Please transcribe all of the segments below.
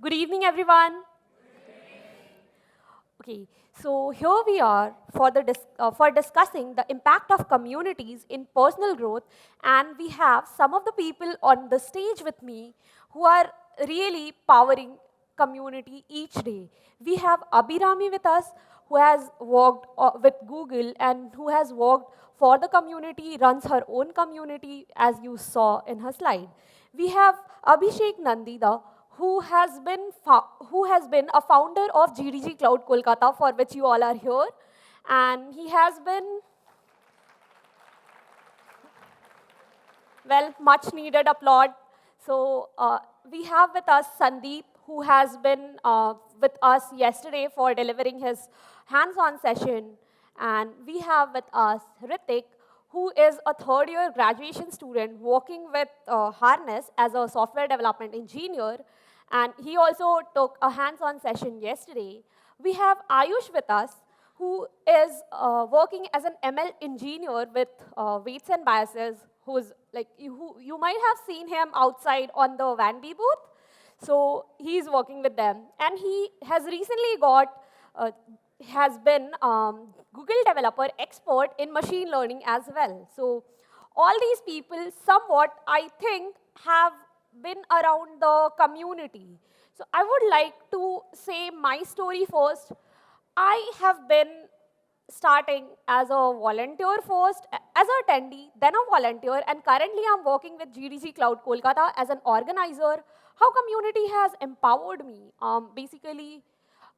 Good evening, everyone. Okay, so here we are for discussing the impact of communities in personal growth, and we have some of the people on the stage with me who are really powering community each day. We have Abhirami with us, who has worked with Google and who has worked for the community, runs her own community, as you saw in her slide. We have Abhishek Nandida, who has been a founder of GDG Cloud Kolkata, for which you all are here, and he has been, well, much needed applaud. So we have with us Sandeep, who has been with us yesterday for delivering his hands-on session, and we have with us Ritik, who is a third-year graduation student working with Harness as a software development engineer, and he also took a hands-on session yesterday. We have Ayush with us, who is working as an ML engineer with Weights and Biases, who's like you might have seen him outside on the Vanby booth. So he's working with them, and he has recently has been Google developer expert in machine learning as well. So all these people, somewhat, I think, have been around the community. So I would like to say my story first. I have been starting as a volunteer first, as a attendee, then a volunteer, and currently I'm working with GDG Cloud Kolkata as an organizer. How community has empowered me. Basically,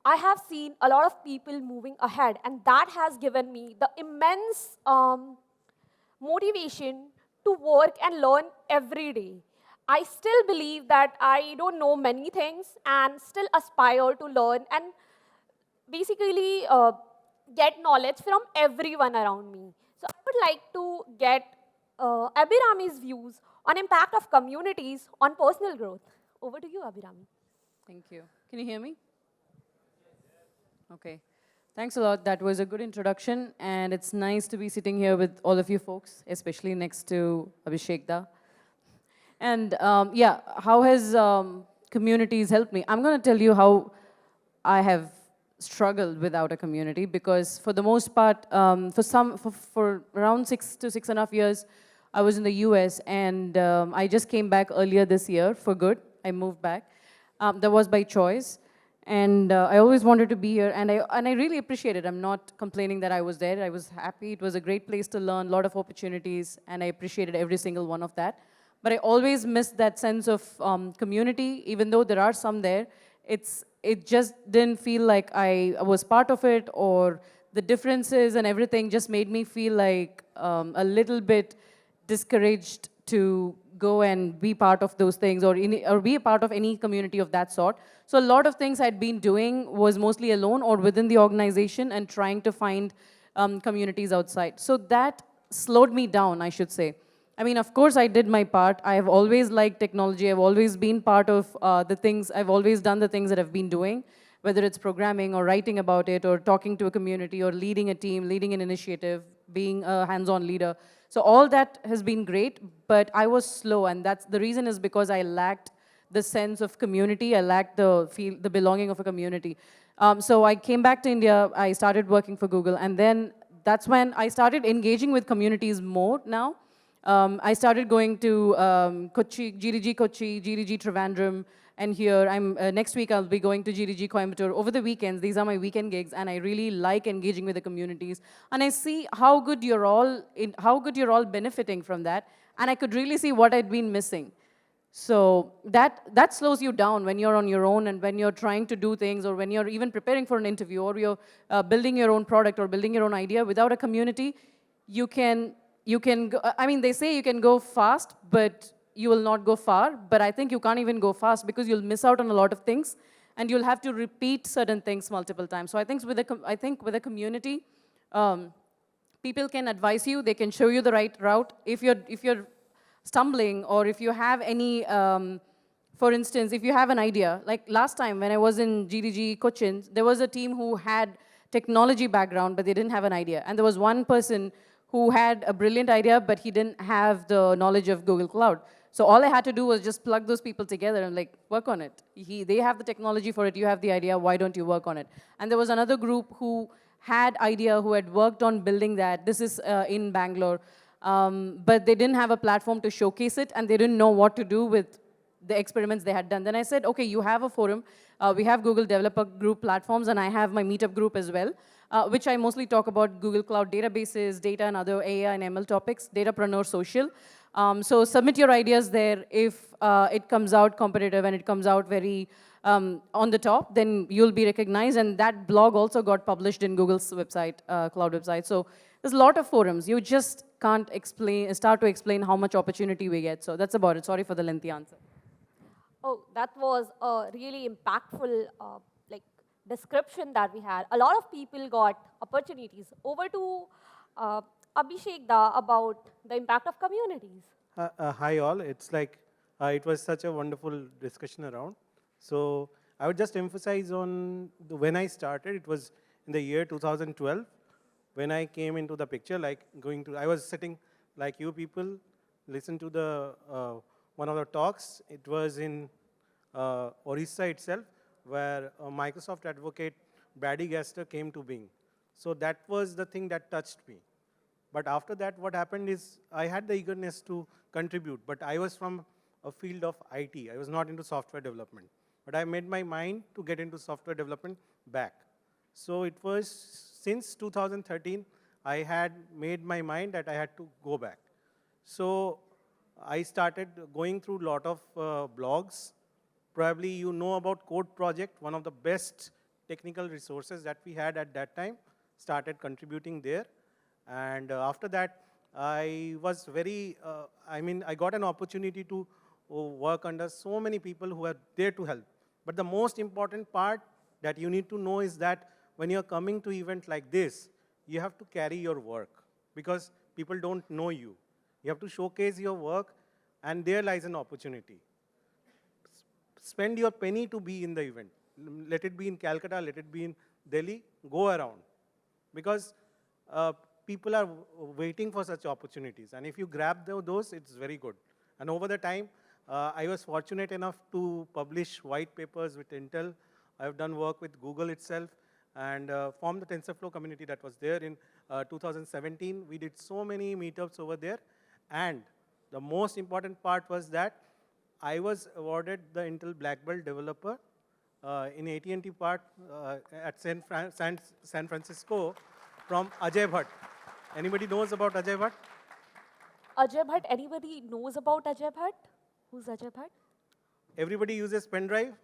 I have seen a lot of people moving ahead, and that has given me the immense motivation to work and learn every day. I still believe that I don't know many things and still aspire to learn and basically get knowledge from everyone around me. So I would like to get Abhirami's views on impact of communities on personal growth. Over to you, Abhirami. Thank you. Can you hear me? Okay. Thanks a lot. That was a good introduction, and it's nice to be sitting here with all of you folks, especially next to Abhishek Da. And yeah, how has communities helped me? I'm going to tell you how I have struggled without a community because for the most part, for around 6 to 6.5 years, I was in the US and I just came back earlier this year for good. I moved back. That was by choice. And I always wanted to be here, and I really appreciate it. I'm not complaining that I was there. I was happy. It was a great place to learn, a lot of opportunities, and I appreciated every single one of that. But I always missed that sense of community, even though there are some there. It just didn't feel like I was part of it, or the differences and everything just made me feel like a little bit discouraged to go and be part of those things or be a part of any community of that sort. So a lot of things I'd been doing was mostly alone or within the organization and trying to find communities outside. So that slowed me down, I should say. I mean, of course, I did my part. I have always liked technology. I've always been part of the things. I've always done the things that I've been doing, whether it's programming or writing about it or talking to a community or leading a team, leading an initiative, being a hands-on leader. So all that has been great, but I was slow, and that's the reason is because I lacked the sense of community. I lacked the belonging of a community. So I came back to India. I started working for Google, and then that's when I started engaging with communities more now. I started going to Kochi, GDG Kochi, GDG Trivandrum, and here next week I'll be going to GDG Coimbatore over the weekends. These are my weekend gigs, and I really like engaging with the communities. And I see how good you're all benefiting from that, and I could really see what I'd been missing. So that slows you down when you're on your own and when you're trying to do things or when you're even preparing for an interview or you're building your own product or building your own idea without a community. You can go, I mean, they say you can go fast, but you will not go far. But I think you can't even go fast because you'll miss out on a lot of things, and you'll have to repeat certain things multiple times. So I think with a community, people can advise you. They can show you the right route. If you're stumbling or if you have any, for instance, if you have an idea, like last time when I was in GDG Cochin, there was a team who had technology background, but they didn't have an idea. And there was one person who had a brilliant idea, but he didn't have the knowledge of Google Cloud. So all I had to do was just plug those people together and like work on it. They have the technology for it, you have the idea, why don't you work on it? And there was another group who had idea, who had worked on building that. This is in Bangalore. But they didn't have a platform to showcase it, and they didn't know what to do with the experiments they had done. Then I said, okay, you have a forum. We have Google Developer Group platforms, and I have my Meetup group as well, which I mostly talk about Google Cloud databases, data, and other AI and ML topics, Datapreneur Social. So submit your ideas there. If it comes out competitive and it comes out very on the top, then you'll be recognized. And that blog also got published in Google's website, cloud website. So there's a lot of forums. You just can't start to explain how much opportunity we get. So that's about it. Sorry for the lengthy answer. Oh, that was a really impactful like description that we had. A lot of people got opportunities. Over to Abhishek Da about the impact of communities. Hi all. It's like it was such a wonderful discussion around. So I would just emphasize on when I started. It was in the year 2012 when I came into the picture. Like I was sitting like you people, listen to the one of the talks. It was in Orissa itself, where Microsoft advocate Brady Gaster came to being. So that was the thing that touched me. But after that, what happened is I had the eagerness to contribute, but I was from a field of IT. I was not into software development. But I made my mind to get into software development back. So it was since 2013, I had made my mind that I had to go back. So I started going through a lot of blogs. Probably you know about Code Project, one of the best technical resources that we had at that time, started contributing there. And after that, I was very, I got an opportunity to work under so many people who are there to help. But the most important part that you need to know is that when you're coming to event like this, you have to carry your work because people don't know you. You have to showcase your work, and there lies an opportunity. Spend your penny to be in the event. Let it be in Calcutta, let it be in Delhi, go around. Because people are waiting for such opportunities. And if you grab those, it's very good. And over the time, I was fortunate enough to publish white papers with Intel. I've done work with Google itself and formed the TensorFlow community that was there in 2017. We did so many meetups over there. And the most important part was that I was awarded the Intel Black Belt developer in AT&T part at San Francisco from Ajay Bhatt. Anybody knows about Ajay Bhatt? Ajay Bhatt, anybody knows about Ajay Bhatt? Who's Ajay Bhatt? Everybody uses pen drive.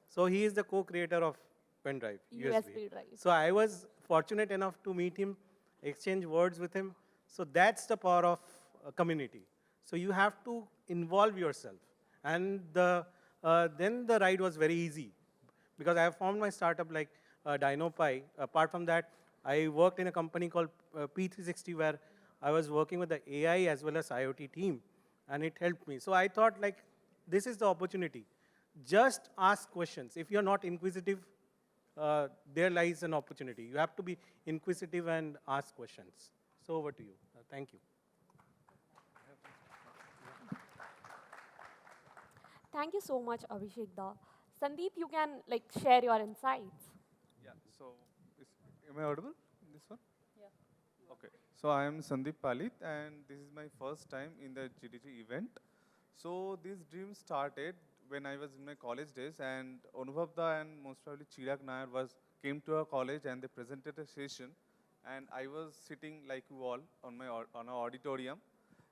So he is the co-creator of pen drive, USB drive. So I was fortunate enough to meet him, exchange words with him. So that's the power of a community. So you have to involve yourself. And then the ride was very easy because I have formed my startup like DynoPy. Apart from that, I worked in a company called P360 where I was working with the AI as well as IoT team, and it helped me. So I thought like, this is the opportunity. Just ask questions. If you're not inquisitive, there lies an opportunity. You have to be inquisitive and ask questions. So over to you. Thank you. Thank you so much, Abhishek Da. Sandeep, you can like share your insights. Yeah, so am I audible in this one? Yeah. Okay, so I am Sandeep Palit and this is my first time in the GDG event. So this dream started when I was in my college days and Anubhav Da and most probably Chirag Nair came to our college and they presented a session and I was sitting like you all on our auditorium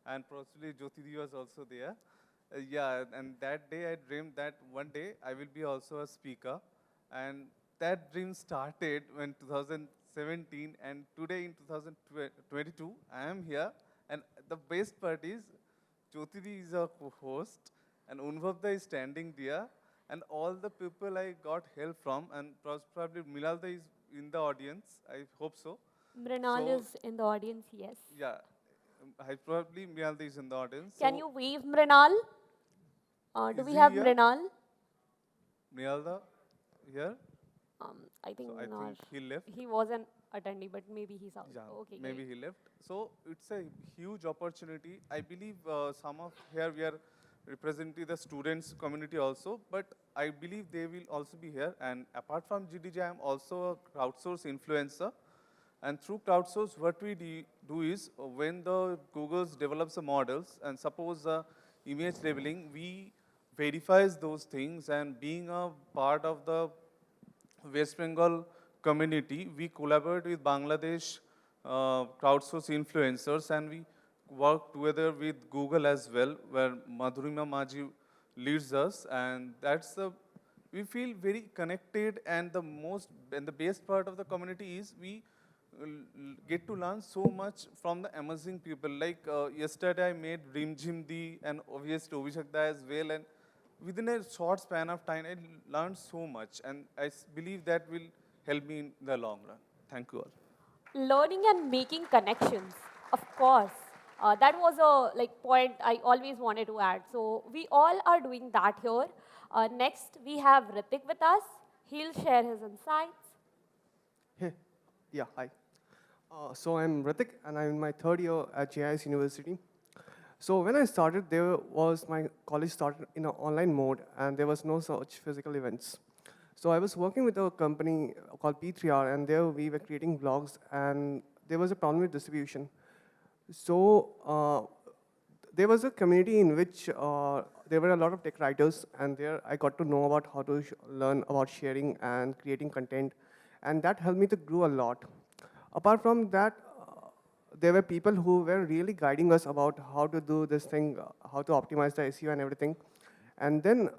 and possibly Jyoti was also there. Yeah, and that day I dreamed that one day I will be also a speaker. And that dream started when 2017 and today in 2022, I am here. And the best part is, Jyoti is our host and Unbhavda is standing there. And all the people I got help from and probably Milalda is in the audience, I hope so. Mrinal So- is in the audience, yes. Yeah, I probably Milalda is in the audience. Can So, you wave Mrinal? Do Is we he have here? Mrinal? Milalda here? I think, So I think he left. he was an attendee, but maybe he's out. Yeah, Okay, maybe great. he left. So it's a huge opportunity. I believe some of here we are representing the students community also, but I believe they will also be here. And apart from GDG, I am also a crowdsource influencer. And through crowdsource, what we do is when the Google's develops the models and suppose image labeling, we verifies those things, and being a part of the West Bengal community, we collaborate with Bangladesh crowdsource influencers, and we work together with Google as well, where Madhurima Maji leads us, and that's the we feel very connected, and the best part of the community is we get to learn so much from the amazing people. Like yesterday I met Rimjimdi and obviously Obishakda as well, and within a short span of time I learned so much, and I believe that will help me in the long run. Thank you all. Learning and making connections, of course. That was a point I always wanted to add. So we all are doing that here. Next, we have Ritik with us. He'll share his insights. Hey, yeah, hi. So I'm Ritik, and I'm in my third year at JIS University. So when I started, my college started in an online mode, and there was no such physical events. So I was working with a company called P3R, and there we were creating blogs, and there was a problem with distribution. So there was a community in which there were a lot of tech writers, and there I got to know about how to learn about sharing and creating content, and that helped me to grow a lot. Apart from that, there were people who were really guiding us about how to do this thing, how to optimize the SEO and everything. And then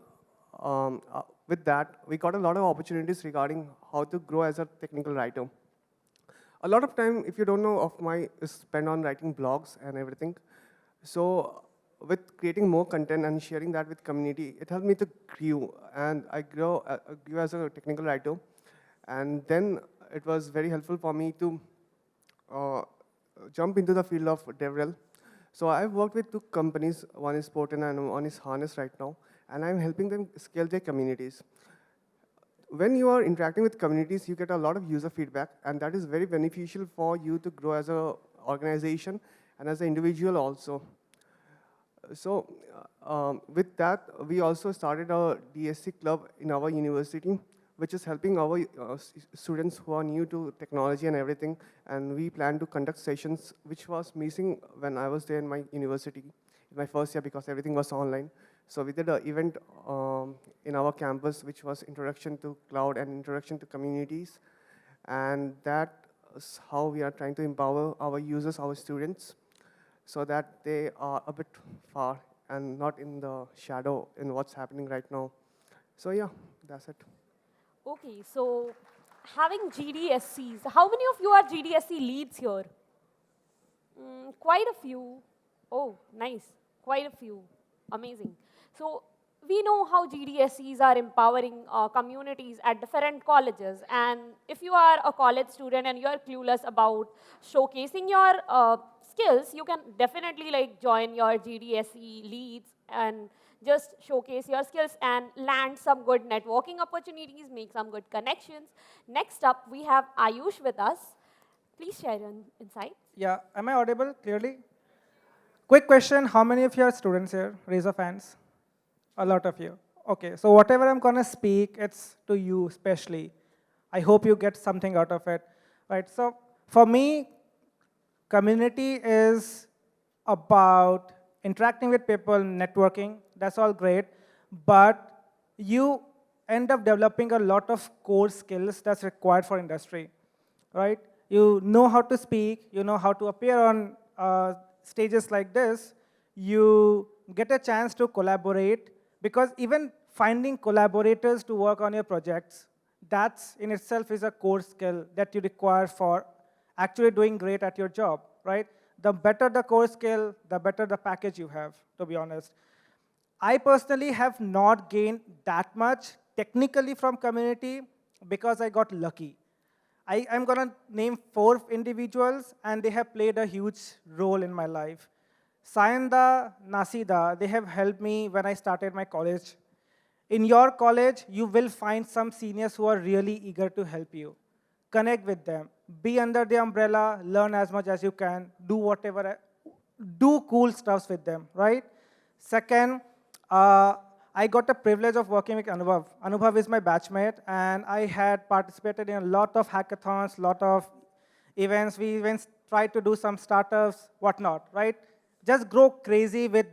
with that, we got a lot of opportunities regarding how to grow as a technical writer. A lot of time, if you don't know, of my is spent on writing blogs and everything. So with creating more content and sharing that with community, it helped me to grow, and I grew as a technical writer. And then it was very helpful for me to jump into the field of DevRel. So I've worked with two companies, one is Sporten and one is Harness right now, and I'm helping them scale their communities. When you are interacting with communities, you get a lot of user feedback, and that is very beneficial for you to grow as an organization and as an individual also. So with that, we also started a DSC club in our university, which is helping our students who are new to technology and everything. And we plan to conduct sessions, which was missing when I was there in my university, in my first year, because everything was online. So we did an event in our campus, which was Introduction to Cloud and Introduction to Communities. And that's how we are trying to empower our users, our students, so that they are a bit far and not in the shadow in what's happening right now. So yeah, that's it. Okay, so having GDSCs, how many of you are GDSC leads here? Quite a few. Oh, nice. Quite a few. Amazing. So we know how GDSCs are empowering communities at different colleges. And if you are a college student and you're clueless about showcasing your skills, you can definitely join your GDSC leads and just showcase your skills and land some good networking opportunities, make some good connections. Next up, we have Ayush with us. Please share your insights. Yeah, am I audible clearly? Quick question, how many of you are students here? Raise of hands. A lot of you. Okay, so whatever I'm gonna speak, it's to you especially. I hope you get something out of it. Right, so for me, community is about interacting with people, networking, that's all great, but you end up developing a lot of core skills that's required for industry, right? You know how to speak, you know how to appear on stages like this, you get a chance to collaborate, because even finding collaborators to work on your projects, that's in itself is a core skill that you require for actually doing great at your job, right? The better the core skill, the better the package you have, to be honest. I personally have not gained that much technically from community because I got lucky. I'm gonna name 4 individuals, and they have played a huge role in my life. Sayanda, Nasida, they have helped me when I started my college. In your college, you will find some seniors who are really eager to help you. Connect with them. Be under the umbrella, learn as much as you can, do whatever, do cool stuffs with them, right? Second, I got the privilege of working with Anubhav. Anubhav is my batchmate, and I had participated in a lot of hackathons, lot of events. We even tried to do some startups, whatnot, right? Just grow crazy with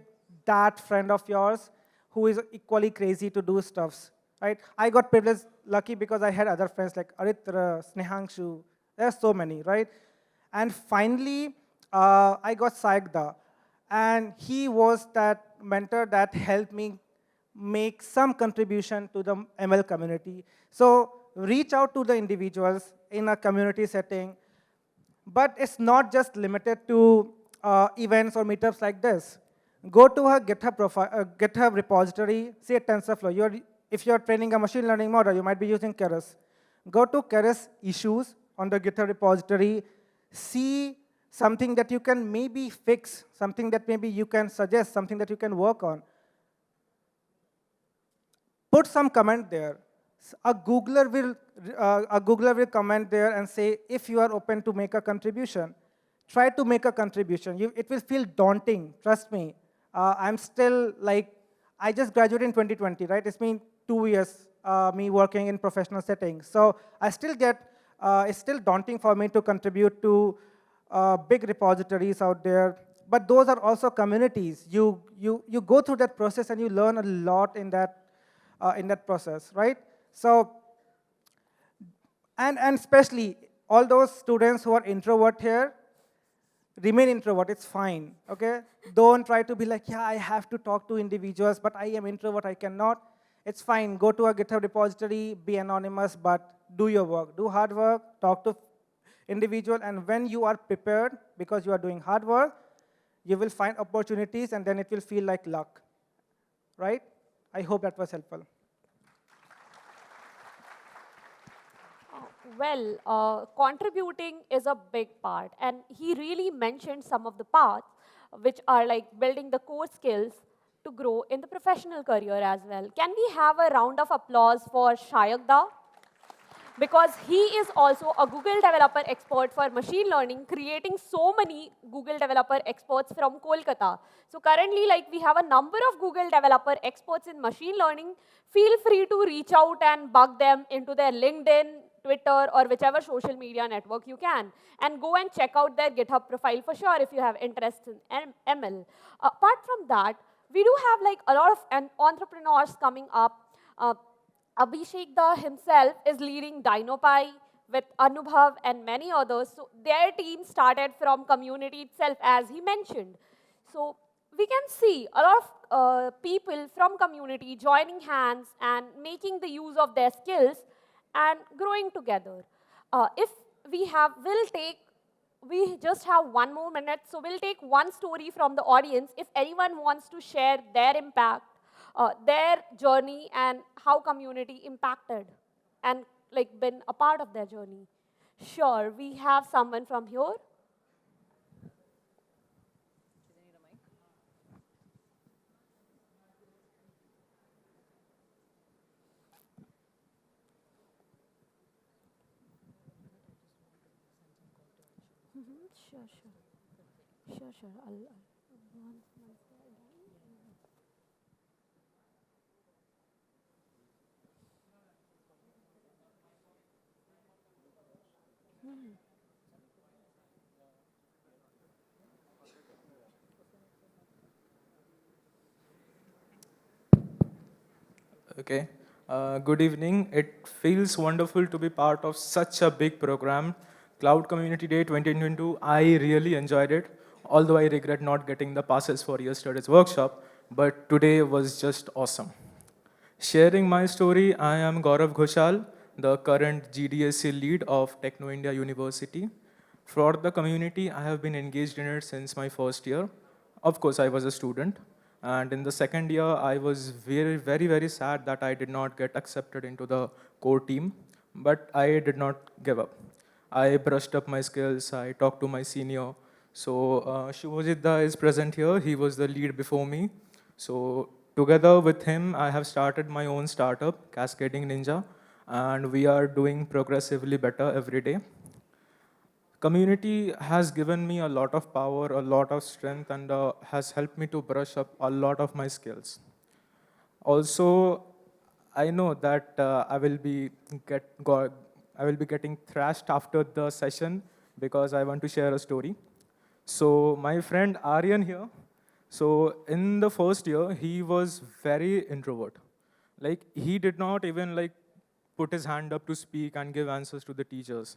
that friend of yours who is equally crazy to do stuffs, right? I got privileged, lucky because I had other friends like Aritra, Snehangshu. There are so many, right? And finally, I got Saigda, and he was that mentor that helped me make some contribution to the ML community. So reach out to the individuals in a community setting, but it's not just limited to events or meetups like this. Go to a GitHub profile, GitHub repository, say TensorFlow. If you're training a machine learning model, you might be using Keras. Go to Keras issues on the GitHub repository, see something that you can maybe fix, something that maybe you can suggest, something that you can work on. Put some comment there. A Googler will comment there and say, if you are open to make a contribution, try to make a contribution. It will feel daunting, trust me. I'm still like, I just graduated in 2020, right? It's been 2 years me working in professional settings. So I still get, it's still daunting for me to contribute to big repositories out there. But those are also communities. You go through that process and you learn a lot in that process, right? So, and especially all those students who are introvert here, remain introvert, it's fine, okay? Don't try to be like, yeah, I have to talk to individuals, but I am introvert, I cannot. It's fine, go to a GitHub repository, be anonymous, but do your work. Do hard work, talk to individual, and when you are prepared, because you are doing hard work, you will find opportunities, and then it will feel like luck, right? I hope that was helpful. Well, contributing is a big part, and he really mentioned some of the paths, which are like building the core skills to grow in the professional career as well. Can we have a round of applause for Shayagda? Because he is also a Google developer expert for machine learning, creating so many Google developer experts from Kolkata. So currently, like, we have a number of Google developer experts in machine learning. Feel free to reach out and bug them into their LinkedIn, Twitter, or whichever social media network you can. And go and check out their GitHub profile for sure if you have interest in ML. Apart from that, we do have like a lot of entrepreneurs coming up. Abhishek Da himself is leading DynoPy with Anubhav and many others. So their team started from community itself, as he mentioned. So we can see a lot of people from community joining hands and making the use of their skills and growing together. If we just have 1 more minute, so we'll take one story from the audience. If anyone wants to share their impact, their journey, and how community impacted and like been a part of their journey. Sure, we have someone from here. Sure, sure. Sure, sure. Okay. Good evening. It feels wonderful to be part of such a big program. Cloud Community Day 2022, I really enjoyed it, although I regret not getting the passes for yesterday's workshop, but today was just awesome. Sharing my story, I am Gaurav Ghoshal, the current GDSC lead of Techno India University. For the community, I have been engaged in it since my first year. Of course, I was a student. And in the second year, I was very, very, very sad that I did not get accepted into the core team. But I did not give up. I brushed up my skills. I talked to my senior. So Shubhajit Da is present here. He was the lead before me. So Together with him, I have started my own startup, Cascading Ninja, and we are doing progressively better every day. Community has given me a lot of power, a lot of strength, and has helped me to brush up a lot of my skills. Also, I know that I will be getting thrashed after the session because I want to share a story. So my friend Aryan here. So in the first year, he was very introvert. Like he did not even like put his hand up to speak and give answers to the teachers.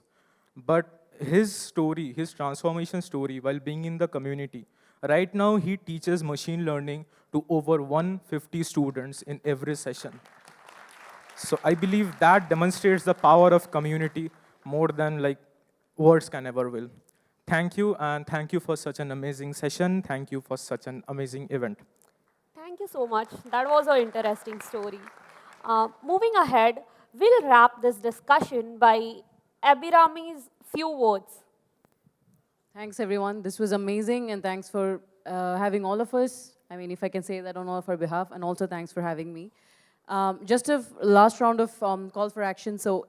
But his story, his transformation story while being in the community, right now he teaches machine learning to over 150 students in every session. So I believe that demonstrates the power of community more than like words can ever will. Thank you, and thank you for such an amazing session. Thank you for such an amazing event. Thank you so much. That was an interesting story. Moving ahead, we'll wrap this discussion by Abhirami's few words. Thanks, everyone. This was amazing, and thanks for having all of us. I mean, if I can say that on all of our behalf, and also thanks for having me. Just a last round of call for action. So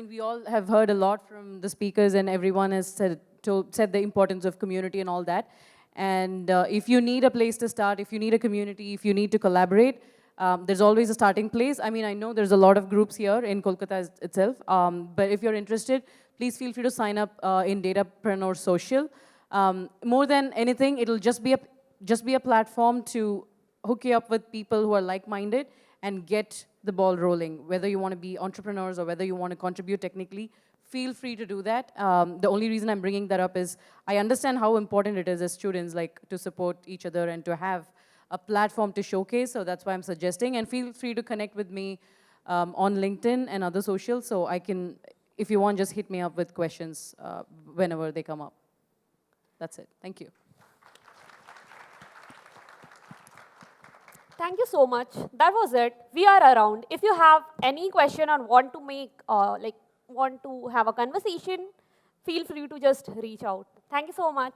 we all have heard a lot from the speakers, and everyone has said the importance of community and all that. And if you need a place to start, if you need a community, if you need to collaborate, there's always a starting place. I mean, I know there's a lot of groups here in Kolkata itself, but if you're interested, please feel free to sign up in Datapreneur Social. More than anything, it'll just be a platform to hook you up with people who are like-minded and get the ball rolling. Whether you want to be entrepreneurs or whether you want to contribute technically, feel free to do that. The only reason I'm bringing that up is I understand how important it is as students, like to support each other and to have a platform to showcase. So that's why I'm suggesting. And feel free to connect with me on LinkedIn and other socials. So I can, if you want, just hit me up with questions whenever they come up. That's it. Thank you. Thank you so much. That was it. We are around. If you have any question or want to have a conversation, feel free to just reach out. Thank you so much.